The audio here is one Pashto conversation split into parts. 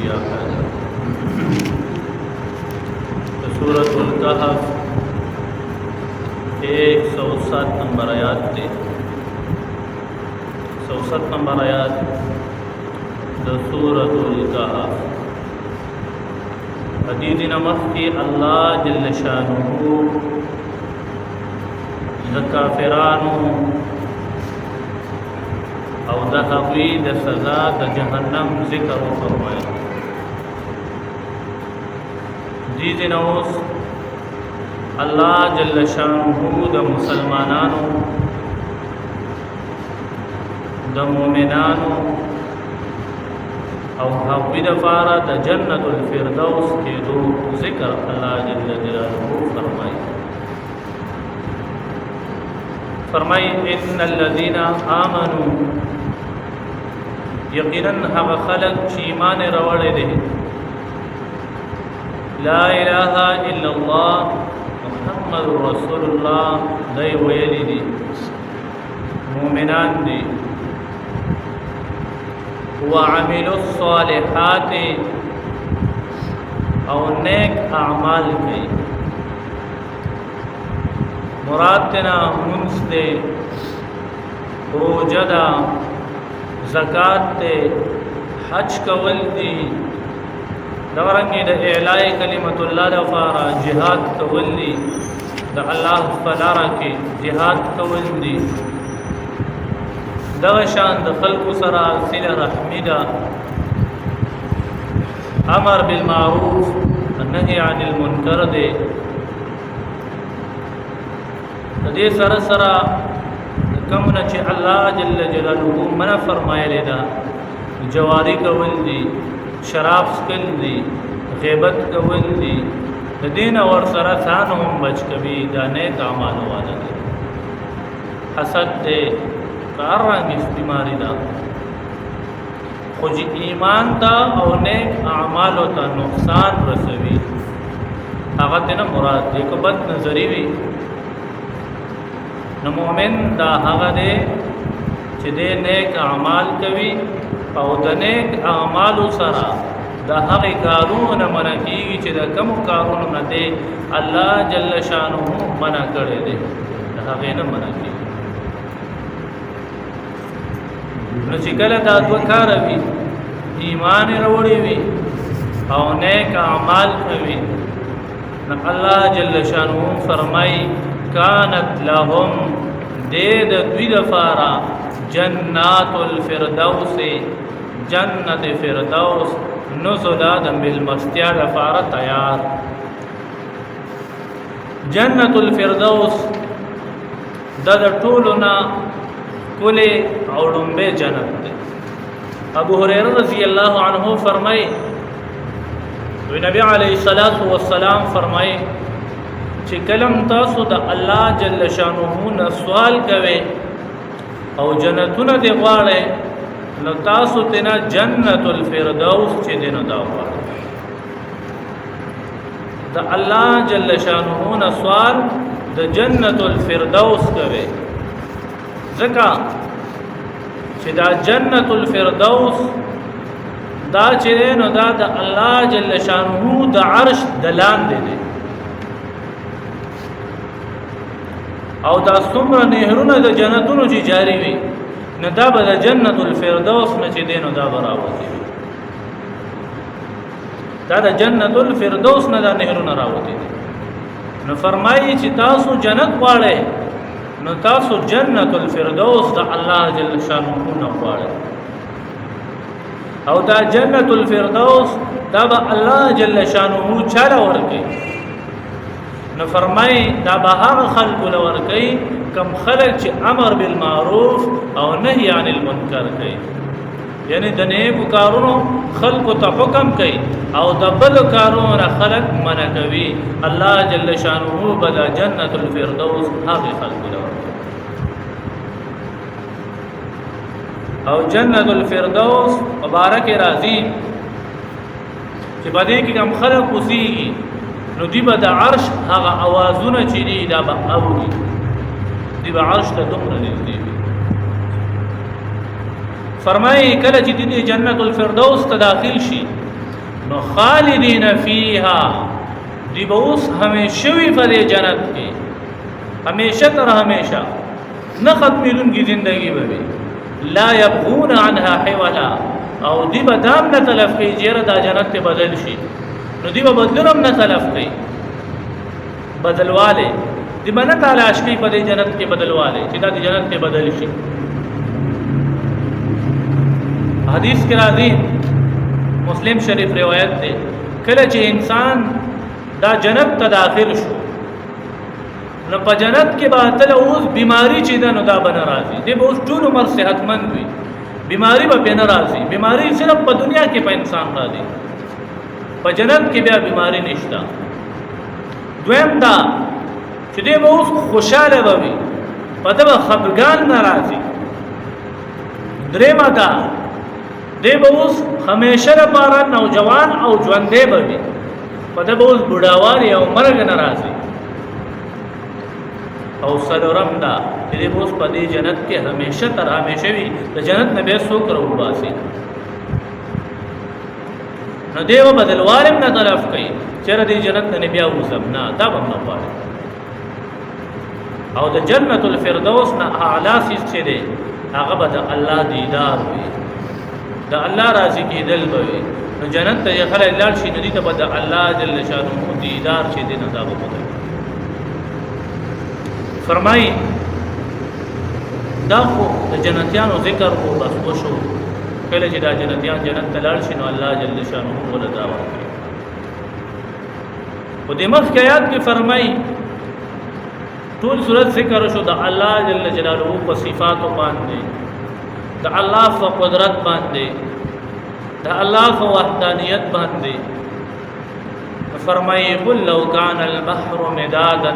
وإياك سورة الكهف 107 نمبر آیات تے 107 نمبر آیات د سورة الكهف حدیث نمخ کی اللہ جل شانہ د کافرانو او د هغوی د سزا د جهنم ذکر وفرمایل. دې ځنه اوس الله جل شانه د مسلمانانو د مؤمنانو او هغوی د فاره د جنت الفردوس کېدو ذکر الله جل جلاله فرمایي. فرمایي ان الذين آمنوا یقینا هغه خلق چې ایمان راوړی دی لا اله الا الله محمد رسول الله دی ویلی دي مؤمنان دي وعملوا الصالحات او نیک اعمال کوي. مراد تنا منس دے روجہ دا زکات تے حج کول دی دورنگی دا اعلاء کلمت اللہ دا فارا جہاد کول دی دا اللہ فلارا کے جہاد کول دی دا شان دا خلق سرا صل رحمی دا امر بالمعروف نهی عن المنکر دے دې سره سره کومه چې الله جل جلاله منع فرمایلی دا جواری کول دي شراب سکل دي غیبت کول دي د دین اور سره ثان هم بچ کوي دا نیک اعمال والا دي. حسد دې کارانګ بیماری دا خو ایمان دا او نیک اعمال ته نقصان رسوي هغه ته مراد دې کو بد نظری وي نو مومن دا هغه دی چې دې نیک اعمال کوي او د نیک اعمالو سره د هغه کارونه منع کیږي چې د کوم کارونه نه دی الله جل شانه منع کړی دی د هغه نه منع کیږي. نو چې کله دا دوه کار وي ایمان وروړي وي او نیک اعمال کوي نو الله جل شانه فرمایي کانت لهم دید دوی دفارا جنات الفردوس جنت فردوس نزلا دم بالمستیا دفارا تیار. جنت الفردوس دا ټولنا کله اورمبه جنت ده. ابو هريره رضی الله عنه فرمای نبی علیہ الصلوۃ والسلام فرمای چې کلم تاسو د الله جل شانه نه سوال کوي او جنتونه دی غواړي نو تاسو ته جنت الفردوس چې دینه دا غواړي د الله جل شانه نه سوال د جنت الفردوس کوي ځکه چې دا جنت الفردوس دا چې نو دا د الله جل شانه د عرش دلان دی او دا څومره نهرونه د جنتونو چې جاری وي نه دا به د جنت الفردوس نه چې دینو دا براوتی وي دا د جنت الفردوس نه دا نهرونه راوتی دي. نو فرمایي چې تاسو جنت غواړئ نو تاسو جنت الفردوس د الله جل شانه نه غواړئ او دا جنت الفردوس دا به الله جل شانه چاله ورکړي. نو فرمای دا به هغه خلق لور کوي کم خلق چې امر بالمعروف او نهی عن المنکر کوي یعنی د نیکو کارونو خلق ته حکم کوي او د بد کارونو خلق منع کوي. الله جل شانه بل جنت الفردوس هغه خلق لور او جنت الفردوس مبارک راضی چې باندې کې کم خلق وسیږي نو دی به د عرش هغه اوازونه چې دی دا به اوري دی به عرش ته دومره نږدې وي. فرمایي کله چې دې جنت الفردوس ته داخل شي نو خالدین فیها دی به اوس همیشه وي په دې جنت کې همیشه تر همیشه نه ختمېدونکې زندگی به وي لا یبغون عنها حولا او دی به دام نه تلف کوي چېرې دا جنت ته بدل شي نو دی به بدلون هم نه تلف کوي بدلواله دی به نه تلاش کوي په دې جنت کې بدلواله چې دا د جنت ته بدل شي حدیث کې راځي مسلم شریف روایت ده کله چې انسان دا جنت ته داخل شو نو په جنت کې به تل اوس بیماری چې ده نو دا به نه راځي دی به اوس ټول عمر صحتمند وي بیماری به نه راځي بیماری صرف په دنیا کې په انسان راځي په جنت کې بیا بیماری نشته دویم دا چې دی به اوس خوشاله به وي په ده به خفګان نه راځي درېیمه دا دی به اوس همیشه لپاره نوجوان او ژوندی به وي په ده به اوس بوډاوالي او مرګ نه راځي او څلورم دا چې دی به اوس په دې جنت کې همیشه تر همیشه وي د جنت نه بیا څوک راوباسي نو دی به بدلوال هم نه طرف کوي چېرې دې جنت نه بیا وځم نه دا به هم نه غواړي او د جنت الفردوس نه اعلی څیز چې دی هغه به د الله دیدار وي د الله راضي کېدل به وي نو جنت ته چې خلک لاړ شي نو دې ته به د الله جل شانه دیدار چې دی نه دا به بدل فرمایي دا خو د جنتیانو ذکر کو بس وشو کله چې دا جنتیان جنت ته لاړ شي نو الله جل شانه ولا دا ورکړي او د مخکې آیات کې فرمایي ټول صورت ذکر شو د الله جل جلاله په صفاتو باندې د الله په قدرت باندې د الله په وحدانیت باندې فرمایي قل لو كان البحر مدادا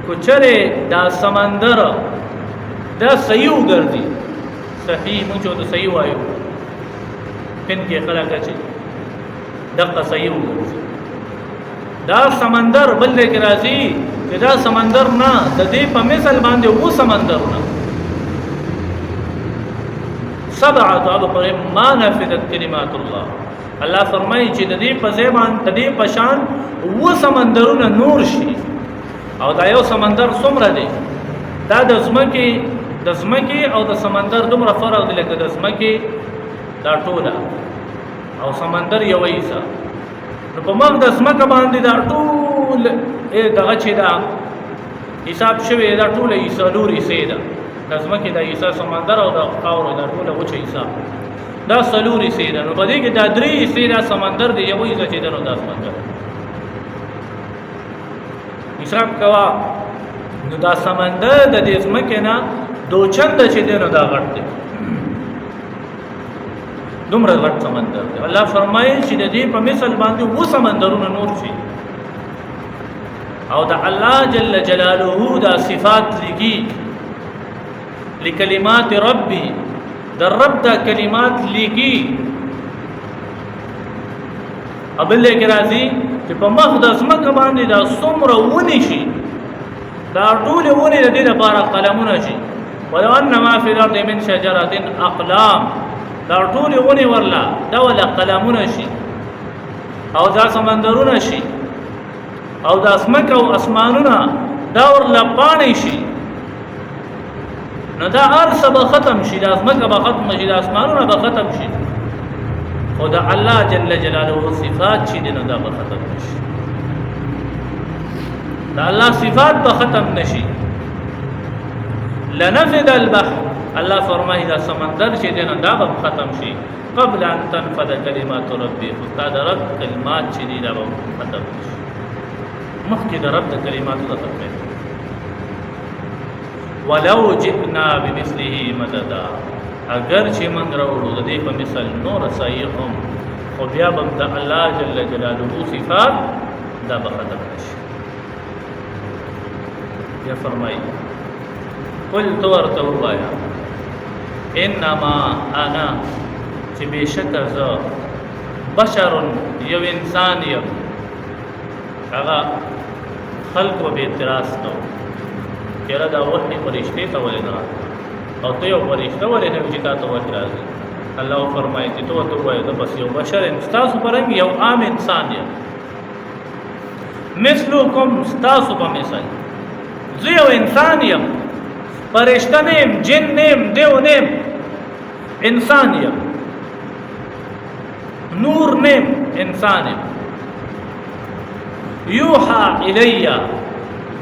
کچره دا سمندر دا صحیح ګرځي صحیح موږ ته صحیح وایو پن کې خلک چې دغه صحیح ګرځي دا سمندر بل کې راځي چې دا سمندر نه د دې په مثال باندې وو سمندر نه سبعه ابحر ما نفذت كلمات الله الله فرمایي چې د دې په ځبان د دې په شان وو سمندرونه نور شي او دا یو سمندر څومره دی دا د ځمکې او د سمندر دومره فرق دی لکه د ځمکې دا ټوله او سمندر یو ایسا نو په مخ د ځمکه باندې دا ټول دغه چې دا حساب شوی دا ټوله ایسا لور ایسې ده د ځمکې د ایسا سمندر او د خاورو دا ټوله وچه ایسا دا څلور ایسې ده نو په دې کې دا درې ایسې دا سمندر دی یو ایسا چې ده نو دا سمندر حساب کوا نو دا سمندر د دې ځمکې نه دوچند چې دی نو دا غټ دی دومره غټ سمندر دی الله فرمایي چې د دې په مثال باندې وو سمندرونه نور شي او د الله جل جلاله دا صفات لګي لکلمات ربي د رب دا کلمات لګي ابل کې راځي چې په مخ د ځمکه باندې دا څومره ونی شي دا ټول ونی د دې لپاره قلمونه شي ولو ان ما فی الارض من شجره اقلام دا ټول ونی ورلا دا ولا قلمونه شي او دا سمندرونه شي او دا ځمکه او اسمانونه دا ورلا پانی شي نو دا ارس به ختم شي دا ځمکه به ختم شي دا اسمانونه به ختم شي او دا الله جل جلاله صفات چې دین دا به ختم نشي دا الله صفات به ختم نشي لنفد البحر الله فرمایي دا سمندر چې دین دا به ختم شي قبل ان تنفذ كلمات ربي فقد رب کلمات چې دین دا به ختم شي مخکې د رب د کلماتو د ختم ولو جئنا بمثله مددا اگر چې من راوړو د دې په مثال نور صحیحهم خو بیا به د الله جل جلاله صفات دا به ختم نشي یا فرمایي قل ورته وایا انما انا چې بشک زه بشر یو انسان یم هغه خلق به اعتراض نو کله دا وحی فرشته ته ولې نه او ته یو فرشته ولې نه چې تاسو وحی راځي الله فرمایي چې تو وایې د بس یو بشر تاسو پرنګ یو عام انسان یم مثلکم تاسو په مثال زه یو انسان یم فرشته نیم جن نیم دیو نیم انسان یم نور نیم انسان یم یوحا الیا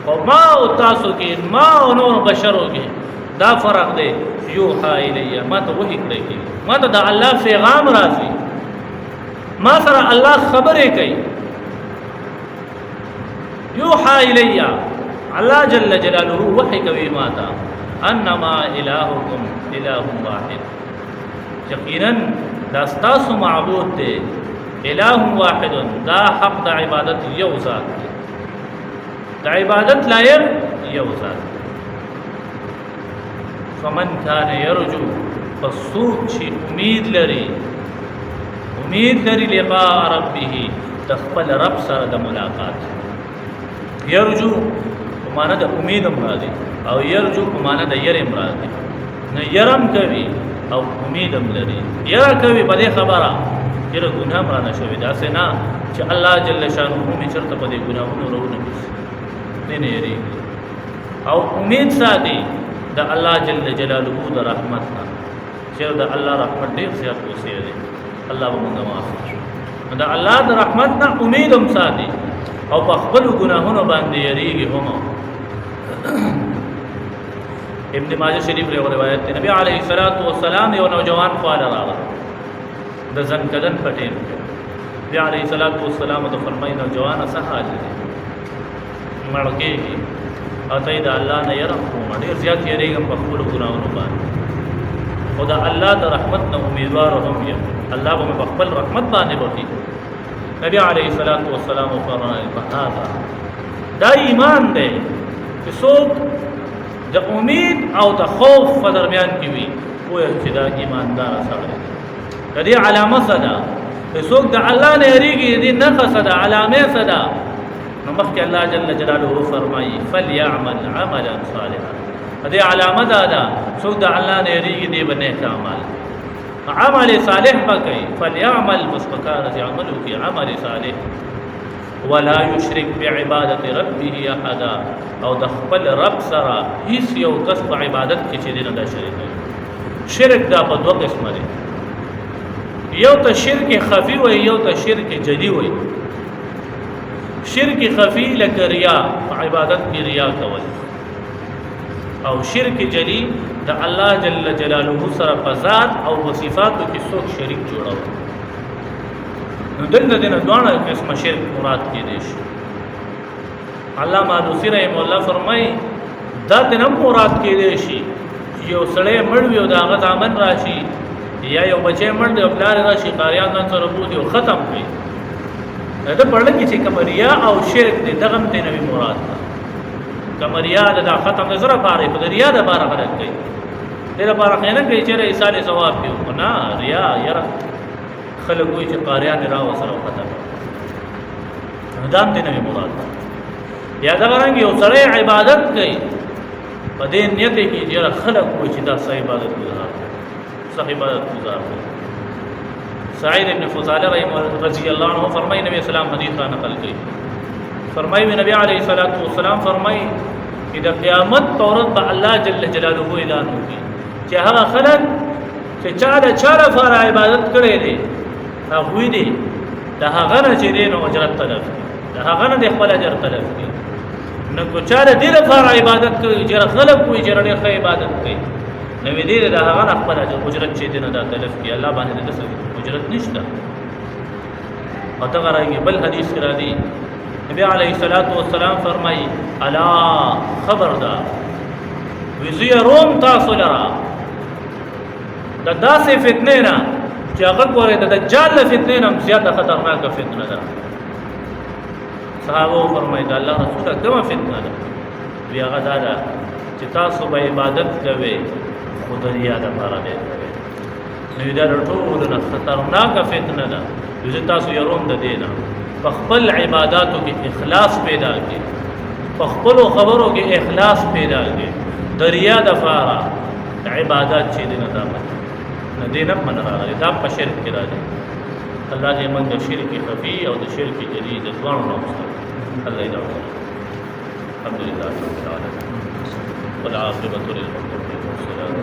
وما او تاسو کې ما او نور بشرو کې دا فرق دی یوحا الیا ما ته وحی کړی ما ته د الله پیغام راځي ما سره الله خبرې کوي یوحا الیا الله جل جلاله وحی کوي ما ته انما الهکم اله واحد یقینا دا ستاسو معبود دی اله واحد دا حق د عبادت یو ذات دی د عبادت لایق یو ذات فمن كان يرجو فالصوت شي امید لري لقاء ربه تخبل رب سره د ملاقات يرجو معنا د امید مرادي او يرجو معنا د ير مرادي نه يرم کوي او امید لري ير کوي په دې خبره چې ګناه مرانه شوی دا سينه چې الله جل شانه می چرته په دې ګناهونو ورونه نه یری او امید ساتي د الله جل جلاله د رحمت نه چې د الله رحمت ډیر زیات وسیله الله به موږ معاف کړي د الله د رحمت نه امید هم ساتي او په خپل ګناهونو باندې یریږي هم ابن ماجه شریف له روایت دی نبی علیه الصلاۃ والسلام یو نوجوان خواله راغی د زنکدن پټین نبی علیه الصلاۃ والسلام د فرمای نوجوان صحال دی مړکه اته د الله نه يرم کوم ډیر زیات یریږم په خپل ګناهونو باندې خدا الله د رحمت نه امیدوار هم یم الله به په خپل رحمت باندې ورتي نبی علیه الصلاۃ والسلام فرمایي فهذا دا ایمان دی چې څوک د امید او د خوف په درمیان کې وي وایي چې دا ایماندار سره دی د دې علامه صدا څوک د الله نه یریږي دې نه صدا علامه صدا نو مخکې الله جل جلاله فرمایي فليعمل عملا صالحا دې علامه ده څوک د الله نه یریږي دې باندې عمل عمل صالح وکړي فليعمل مسبقان عملو کې عمل صالح ولا يشرك بعبادة ربه احدا او د خپل رب سره هیڅ یو کس په عبادت کې چې دینه دا شریک دی شرک دا په دوه قسمه دی یو ته شرک خفي وي یو ته شرک جدي وي شرک خفي لکه ریا په عبادت کې ریا کول او شرک جلی د الله جل جلاله سره په ذات او په صفاتو کې څوک شریک جوړاو نو دنه دوه قسمه شرک مراد کې دي علامه علوسی رحم الله فرمای دا د نم مراد کې دي شي یو سړی مړ وي او دا هغه ځامن راشي یا یو بچی مړ دی او بلار راشي قاریان ځان سره بوزي او ختم کړي دا پړل کې چې کمریا او شرک دي دغه د نبی مراد ده کمریا دا ختم نظر پاره په ریا د بار غلط کوي دغه بار خینه کوي چې رساله ثواب دی نه ریا یره خلک وایي چې قاریان را وسره ختم دام دې نبی مراد ده یا دا رنګ یو سړی عبادت کوي په دې نیت کې چې خلک وایي چې دا صحیح عبادت گزار صحیح عبادت گزار سعید ابن فضاله رضی الله عنه فرمای نبی اسلام حدیث را نقل کړي فرمای نبی علیه الصلاۃ والسلام فرمای چې د قیامت تورات په الله جل جلاله اعلان وکړي چې هغه خلک چې چاله فار عبادت کړي دي هغه دي د هغه نه چې دین او اجر طلب د هغه نه د خپل اجر طلب کوي نو کو چاله دې لپاره عبادت کوي چې خلک کوئی چې لري عبادت کوي نو دې د هغه نه خپل اجر چې دین د طلب کوي الله باندې د اجرت نشته او دا غره بل حدیث کرا دی نبی علیہ الصلوۃ والسلام فرمای الا خبردار وزي روم تاسو لرا د داسې فتنه نه چې هغه کوله د دجال فتنه نه زیاته خطرناک فتنه ده صحابه فرمایي دا الله رسول کومه فتنه ده بیا هغه دا چې تاسو به عبادت کوئ خدای دا بارا ده نو دا ټول نه خطرناک فتنه ده چې تاسو یې روم د دینه په خپل عبادتو کې اخلاص پیدا کړئ په خپل خبرو کې اخلاص پیدا کړئ دریا د فارا عبادت چې دینه ده न दे न मन राغلی دا په شرک کې راځي الله دې موږ د شرک خفي او د شرک جدي د دواړو نه وساتي الله دې راوړي الحمد لله رب العالمين والعاقبة للمتقين والصلاة